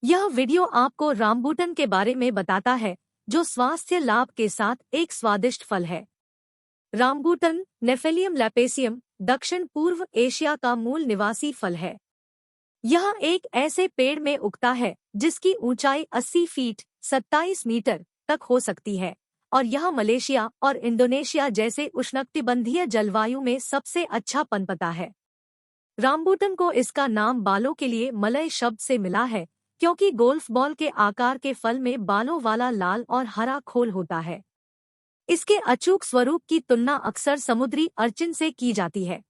यह वीडियो आपको रामबूटन के बारे में बताता है, जो स्वास्थ्य लाभ के साथ एक स्वादिष्ट फल है। रामबूटन नेफेलियम लैपेसियम दक्षिण पूर्व एशिया का मूल निवासी फल है। यह एक ऐसे पेड़ में उगता है जिसकी ऊंचाई 80 फीट 27 मीटर तक हो सकती है और यह मलेशिया और इंडोनेशिया जैसे उष्णकटिबंधीय जलवायु में सबसे अच्छा पनपता है। रामबूटन को इसका नाम बालों के लिए मलय शब्द से मिला है, क्योंकि गोल्फ बॉल के आकार के फल में बालों वाला लाल और हरा खोल होता है। इसके अचूक स्वरूप की तुलना अक्सर समुद्री अर्चिन से की जाती है।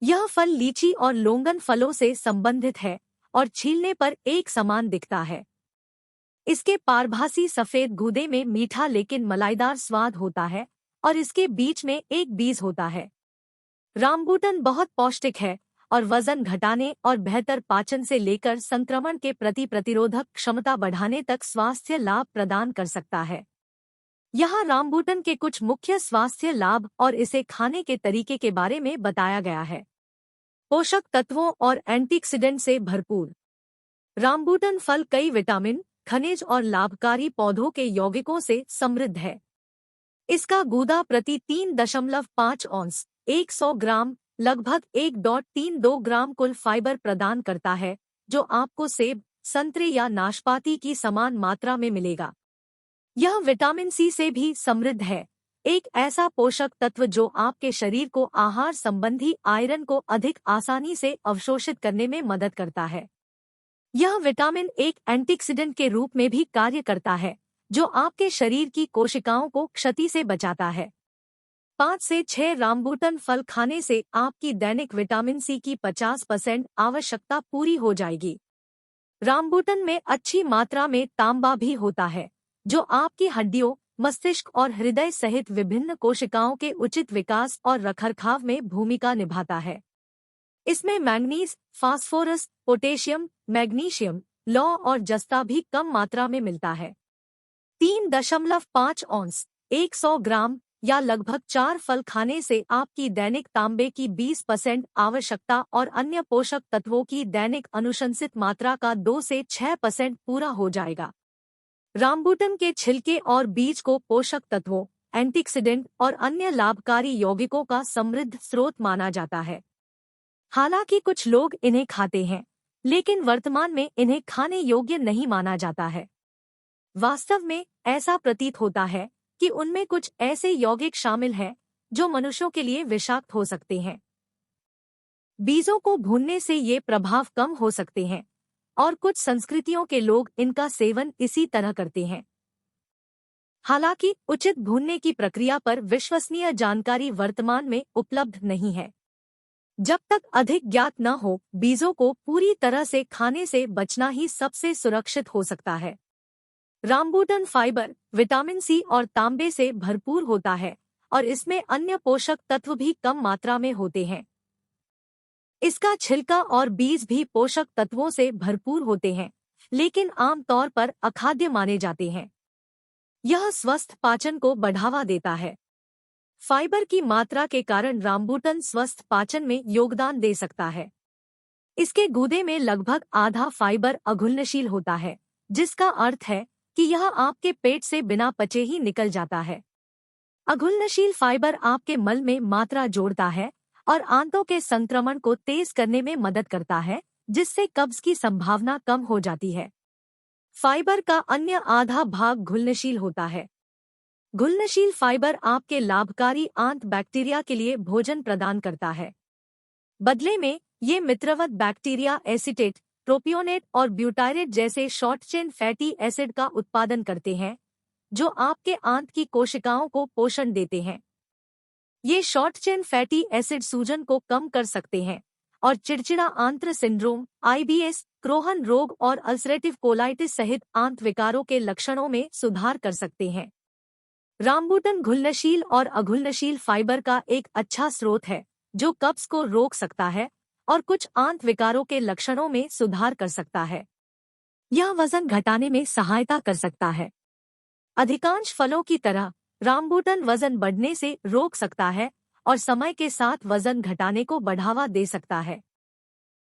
यह फल लीची और लोंगन फलों से संबंधित है और छीलने पर एक समान दिखता है। इसके पारभासी सफेद गूदे में मीठा लेकिन मलाईदार स्वाद होता है और इसके बीच में एक बीज होता है। रामबूटन बहुत पौष्टिक है और वजन घटाने और बेहतर पाचन से लेकर संक्रमण के प्रति प्रतिरोधक क्षमता बढ़ाने तक स्वास्थ्य लाभ प्रदान कर सकता है। यहाँ रामबूटन के कुछ मुख्य स्वास्थ्य लाभ और इसे खाने के तरीके के बारे में बताया गया है। पोषक तत्वों और एंटीऑक्सीडेंट से भरपूर। रामबूटन फल कई विटामिन, खनिज और लाभकारी पौधों के यौगिकों से समृद्ध है। इसका गूदा प्रति 3.5 औंस 100 ग्राम लगभग 1.32 ग्राम कुल फाइबर प्रदान करता है, जो आपको सेब, संतरे या नाशपाती की समान मात्रा में मिलेगा। यह विटामिन सी से भी समृद्ध है, एक ऐसा पोषक तत्व जो आपके शरीर को आहार संबंधी आयरन को अधिक आसानी से अवशोषित करने में मदद करता है। यह विटामिन एक एंटीऑक्सीडेंट के रूप में भी कार्य करता है, जो आपके शरीर की कोशिकाओं को क्षति से बचाता है। 5 से 6 रामबूटन फल खाने से आपकी दैनिक विटामिन सी की 50% आवश्यकता पूरी हो जाएगी। रामबूटन में अच्छी मात्रा में तांबा भी होता है, जो आपकी हड्डियों, मस्तिष्क और हृदय सहित विभिन्न कोशिकाओं के उचित विकास और रखरखाव में भूमिका निभाता है। इसमें मैंगनीज, फास्फोरस, पोटेशियम, मैग्नीशियम, लौह और जस्ता भी कम मात्रा में मिलता है। 3.5 औंस 100 ग्राम या लगभग 4 फल खाने से आपकी दैनिक तांबे की 20% आवश्यकता और अन्य पोषक तत्वों की दैनिक अनुशंसित मात्रा का 2 से 6% पूरा हो जाएगा। रामबूटन के छिलके और बीज को पोषक तत्वों, एंटीऑक्सीडेंट और अन्य लाभकारी यौगिकों का समृद्ध स्रोत माना जाता है। हालांकि कुछ लोग इन्हें खाते हैं, लेकिन वर्तमान में इन्हें खाने योग्य नहीं माना जाता है। वास्तव में ऐसा प्रतीत होता है कि उनमें कुछ ऐसे यौगिक शामिल हैं जो मनुष्यों के लिए विषाक्त हो सकते हैं। बीजों को भूनने से ये प्रभाव कम हो सकते हैं और कुछ संस्कृतियों के लोग इनका सेवन इसी तरह करते हैं। हालांकि उचित भूनने की प्रक्रिया पर विश्वसनीय जानकारी वर्तमान में उपलब्ध नहीं है। जब तक अधिक ज्ञात न हो, बीजों को पूरी तरह से खाने से बचना ही सबसे सुरक्षित हो सकता है। रामबूटन फाइबर, विटामिन सी और तांबे से भरपूर होता है और इसमें अन्य पोषक तत्व भी कम मात्रा में होते हैं। इसका छिलका और बीज भी पोषक तत्वों से भरपूर होते हैं, लेकिन आमतौर पर अखाद्य माने जाते हैं। यह स्वस्थ पाचन को बढ़ावा देता है। फाइबर की मात्रा के कारण रामबूटन स्वस्थ पाचन में योगदान दे सकता है। इसके गूदे में लगभग आधा फाइबर अघुलनशील होता है, जिसका अर्थ है कि यह आपके पेट से बिना पचे ही निकल जाता है। अघुलनशील फाइबर आपके मल में मात्रा जोड़ता है और आंतों के संक्रमण को तेज करने में मदद करता है, जिससे कब्ज की संभावना कम हो जाती है। फाइबर का अन्य आधा भाग घुलनशील होता है। घुलनशील फाइबर आपके लाभकारी आंत बैक्टीरिया के लिए भोजन प्रदान करता है। बदले में ये मित्रवत बैक्टीरिया एसीटेट, प्रोपियोनेट और ब्यूटायरेट जैसे शॉर्ट चेन फैटी एसिड का उत्पादन करते हैं, जो आपके आंत की कोशिकाओं को पोषण देते हैं। ये शॉर्ट चेन फैटी एसिड सूजन को कम कर सकते हैं और चिड़चिड़ा आंत्र सिंड्रोम, IBS, क्रोहन रोग और अल्सरेटिव कोलाइटिस सहित आंत विकारों के लक्षणों में सुधार कर सकते हैं। रामबूटन घुलनशील और अघुलनशील फाइबर का एक अच्छा स्रोत है, जो कब्ज को रोक सकता है और कुछ आंत विकारों के लक्षणों में सुधार कर सकता है। यह वजन घटाने में सहायता कर सकता है। अधिकांश फलों की तरह रामबूटन वजन बढ़ने से रोक सकता है और समय के साथ वजन घटाने को बढ़ावा दे सकता है।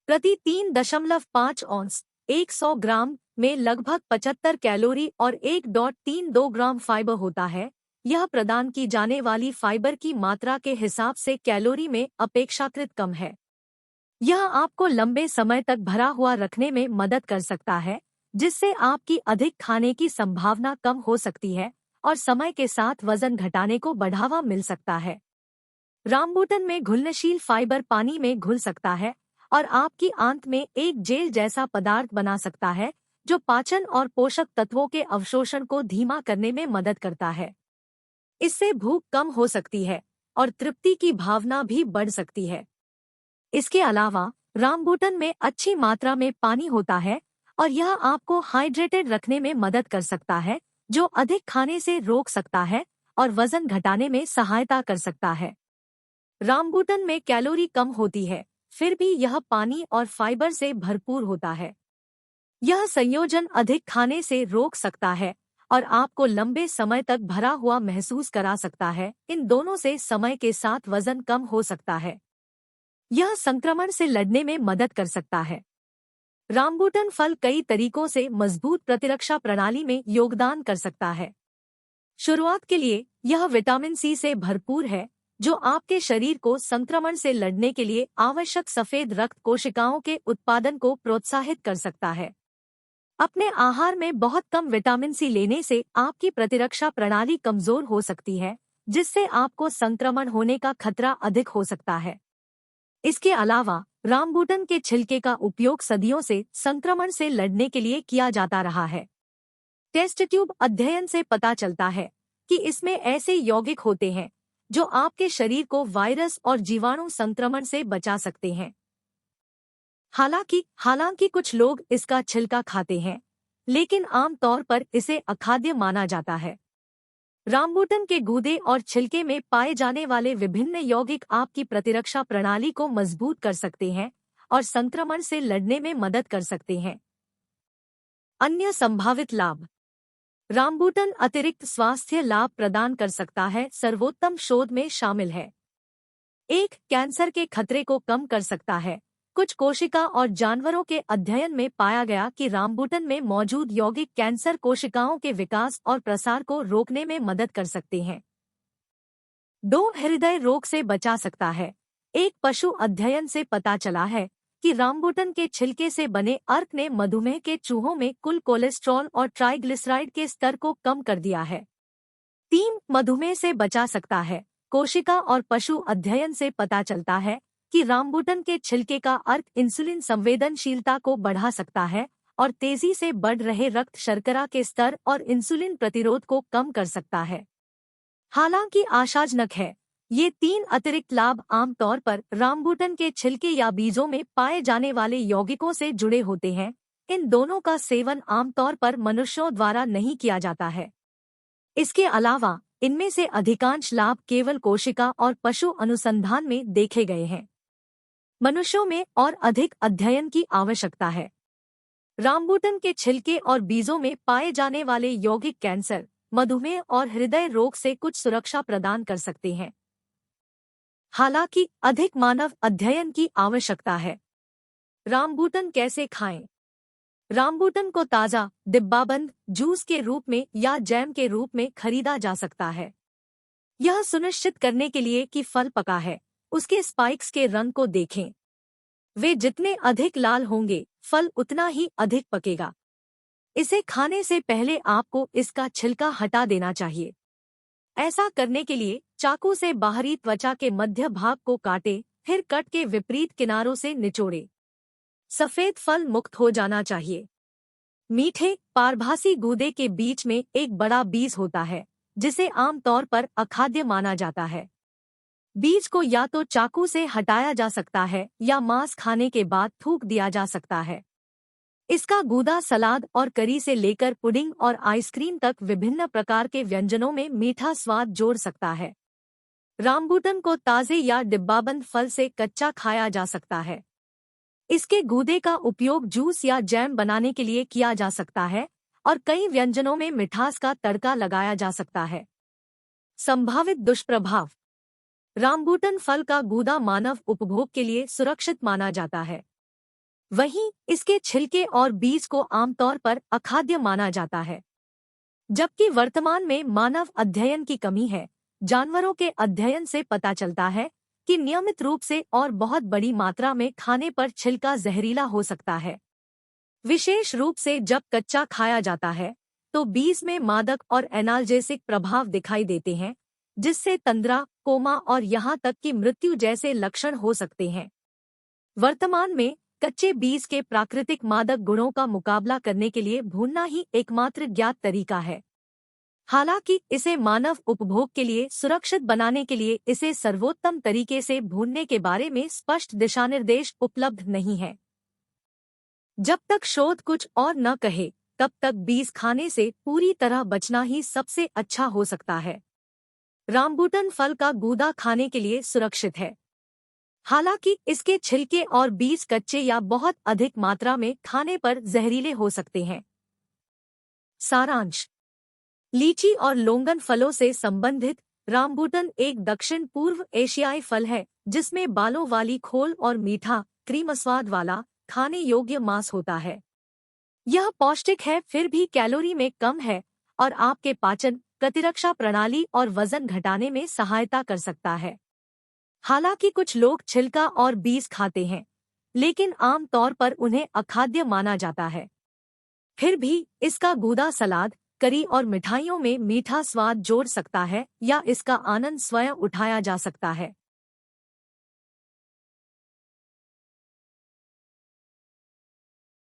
प्रति 3.5 औंस 100 ग्राम में लगभग 75 कैलोरी और 1.32 ग्राम फाइबर होता है। यह प्रदान की जाने वाली फाइबर की मात्रा के हिसाब से कैलोरी में अपेक्षाकृत कम है। यह आपको लंबे समय तक भरा हुआ रखने में मदद कर सकता है, जिससे आपकी अधिक खाने की संभावना कम हो सकती है और समय के साथ वजन घटाने को बढ़ावा मिल सकता है। रामबूटन में घुलनशील फाइबर पानी में घुल सकता है और आपकी आंत में एक जेल जैसा पदार्थ बना सकता है, जो पाचन और पोषक तत्वों के अवशोषण को धीमा करने में मदद करता है। इससे भूख कम हो सकती है और तृप्ति की भावना भी बढ़ सकती है। इसके अलावा रामबूटन में अच्छी मात्रा में पानी होता है और यह आपको हाइड्रेटेड रखने में मदद कर सकता है, जो अधिक खाने से रोक सकता है और वजन घटाने में सहायता कर सकता है। रामबूटन में कैलोरी कम होती है, फिर भी यह पानी और फाइबर से भरपूर होता है। यह संयोजन अधिक खाने से रोक सकता है और आपको लंबे समय तक भरा हुआ महसूस करा सकता है। इन दोनों से समय के साथ वजन कम हो सकता है। यह संक्रमण से लड़ने में मदद कर सकता है। रामबूटन फल कई तरीकों से मजबूत प्रतिरक्षा प्रणाली में योगदान कर सकता है। शुरुआत के लिए यह विटामिन सी से भरपूर है, जो आपके शरीर को संक्रमण से लड़ने के लिए आवश्यक सफेद रक्त कोशिकाओं के उत्पादन को प्रोत्साहित कर सकता है। अपने आहार में बहुत कम विटामिन सी लेने से आपकी प्रतिरक्षा प्रणाली कमजोर हो सकती है, जिससे आपको संक्रमण होने का खतरा अधिक हो सकता है। इसके अलावा रामबूटन के छिलके का उपयोग सदियों से संक्रमण से लड़ने के लिए किया जाता रहा है। टेस्ट ट्यूब अध्ययन से पता चलता है कि इसमें ऐसे यौगिक होते हैं जो आपके शरीर को वायरस और जीवाणु संक्रमण से बचा सकते हैं। हालांकि कुछ लोग इसका छिलका खाते हैं, लेकिन आमतौर पर इसे अखाद्य माना जाता है। रामबूटन के गूदे और छिलके में पाए जाने वाले विभिन्न यौगिक आपकी प्रतिरक्षा प्रणाली को मजबूत कर सकते हैं और संक्रमण से लड़ने में मदद कर सकते हैं। अन्य संभावित लाभ। रामबूटन अतिरिक्त स्वास्थ्य लाभ प्रदान कर सकता है। सर्वोत्तम शोध में शामिल है। 1. कैंसर के खतरे को कम कर सकता है। कुछ कोशिका और जानवरों के अध्ययन में पाया गया कि रामबूटन में मौजूद यौगिक कैंसर कोशिकाओं के विकास और प्रसार को रोकने में मदद कर सकते हैं। 2. हृदय रोग से बचा सकता है। एक पशु अध्ययन से पता चला है कि रामबूटन के छिलके से बने अर्क ने मधुमेह के चूहों में कुल कोलेस्ट्रॉल और ट्राइग्लिसराइड के स्तर को कम कर दिया है। 3. मधुमेह से बचा सकता है। कोशिका और पशु अध्ययन से पता चलता है कि रामबूटन के छिलके का अर्क इंसुलिन संवेदनशीलता को बढ़ा सकता है और तेजी से बढ़ रहे रक्त शर्करा के स्तर और इंसुलिन प्रतिरोध को कम कर सकता है। हालांकि आशाजनक है, ये 3 अतिरिक्त लाभ आमतौर पर रामबूटन के छिलके या बीजों में पाए जाने वाले यौगिकों से जुड़े होते हैं। इन दोनों का सेवन आमतौर पर मनुष्यों द्वारा नहीं किया जाता है। इसके अलावा इनमें से अधिकांश लाभ केवल कोशिका और पशु अनुसंधान में देखे गए हैं। मनुष्यों में और अधिक अध्ययन की आवश्यकता है। रामबूटन के छिलके और बीजों में पाए जाने वाले यौगिक कैंसर, मधुमेह और हृदय रोग से कुछ सुरक्षा प्रदान कर सकते हैं। हालांकि अधिक मानव अध्ययन की आवश्यकता है। रामबूटन कैसे खाएं? रामबूटन को ताज़ा, डिब्बाबंद, जूस के रूप में या जैम के रूप में खरीदा जा सकता है। यह सुनिश्चित करने के लिए कि फल पका है, उसके स्पाइक्स के रंग को देखें। वे जितने अधिक लाल होंगे, फल उतना ही अधिक पकेगा। इसे खाने से पहले आपको इसका छिलका हटा देना चाहिए। ऐसा करने के लिए चाकू से बाहरी त्वचा के मध्य भाग को काटें, फिर कट के विपरीत किनारों से निचोड़ें। सफेद फल मुक्त हो जाना चाहिए। मीठे, पारभासी गूदे के बीच में एक बड़ा बीज होता है, जिसे आमतौर पर अखाद्य माना जाता है। बीज को या तो चाकू से हटाया जा सकता है या मांस खाने के बाद थूक दिया जा सकता है। इसका गूदा सलाद और करी से लेकर पुडिंग और आइसक्रीम तक विभिन्न प्रकार के व्यंजनों में मीठा स्वाद जोड़ सकता है। रामबूटन को ताजे या डिब्बाबंद फल से कच्चा खाया जा सकता है। इसके गूदे का उपयोग जूस या जैम बनाने के लिए किया जा सकता है और कई व्यंजनों में मिठास का तड़का लगाया जा सकता है। संभावित दुष्प्रभाव। रामबूटन फल का गूदा मानव उपभोग के लिए सुरक्षित माना जाता है। वहीं इसके छिलके और बीज को आमतौर पर अखाद्य माना जाता है। जबकि वर्तमान में मानव अध्ययन की कमी है, जानवरों के अध्ययन से पता चलता है कि नियमित रूप से और बहुत बड़ी मात्रा में खाने पर छिलका जहरीला हो सकता है। विशेष रूप से जब कच्चा खाया जाता है तो बीज में मादक और एनाल्जेसिक प्रभाव दिखाई देते हैं, जिससे तंद्रा, कोमा और यहाँ तक कि मृत्यु जैसे लक्षण हो सकते हैं। वर्तमान में कच्चे बीज के प्राकृतिक मादक गुणों का मुकाबला करने के लिए भूनना ही एकमात्र ज्ञात तरीका है। हालांकि इसे मानव उपभोग के लिए सुरक्षित बनाने के लिए इसे सर्वोत्तम तरीके से भूनने के बारे में स्पष्ट दिशानिर्देश उपलब्ध नहीं है। जब तक शोध कुछ और न कहे, तब तक बीज खाने से पूरी तरह बचना ही सबसे अच्छा हो सकता है। रामबूटन फल का गूदा खाने के लिए सुरक्षित है, हालांकि इसके छिलके और बीज कच्चे या बहुत अधिक मात्रा में खाने पर जहरीले हो सकते हैं। सारांश: लीची और लोंगन फलों से संबंधित रामबूटन एक दक्षिण पूर्व एशियाई फल है जिसमें बालों वाली खोल और मीठा, क्रीम स्वाद वाला खाने योग्य मांस होता है। यह पौष्टिक है, फिर भी कैलोरी में कम है और आपके पाचन, प्रतिरक्षा प्रणाली और वजन घटाने में सहायता कर सकता है। हालांकि कुछ लोग छिलका और बीज खाते हैं, लेकिन आम तौर पर उन्हें अखाद्य माना जाता है। फिर भी इसका गूदा सलाद, करी और मिठाइयों में मीठा स्वाद जोड़ सकता है या इसका आनंद स्वयं उठाया जा सकता है।